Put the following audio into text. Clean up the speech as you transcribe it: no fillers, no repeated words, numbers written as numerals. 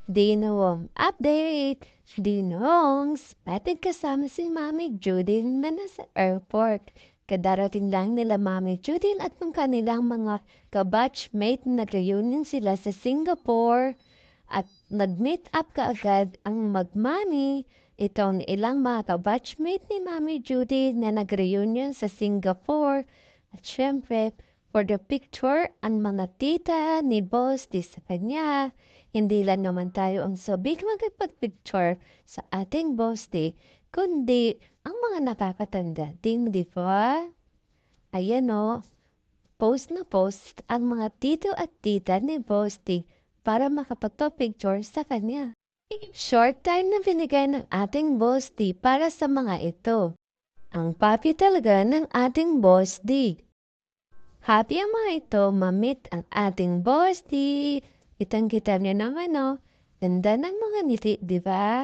Dinong update! Dinongs, patid kasama si Mami Judith na nasa airport. Kadarating lang nila Mami Judith at ng kanilang mga kabatchmate na reunion sila sa Singapore. At nag-meet up kaagad ang magmami. Itong ilang mga kabatchmate ni Mami Judith na nag-reunion sa Singapore. At syempre, for the picture, ang mga tita ni Boss di sa kanya. Hindi lang naman tayo ang sabik magpag-picture sa ating Boss di, kundi ang mga nakakatanda din, di ba? Ayan o, post na post ang mga tito at tita ni Boss di para makapagpa-picture sa kanya. Short time na binigay ng ating Boss D para sa mga ito. Ang papi talaga ng ating Boss D. Happy ang mga ito ma-meet ang ating Boss D. Kitang-kita niya naman, no? Ganda ng mga ngiti, di ba?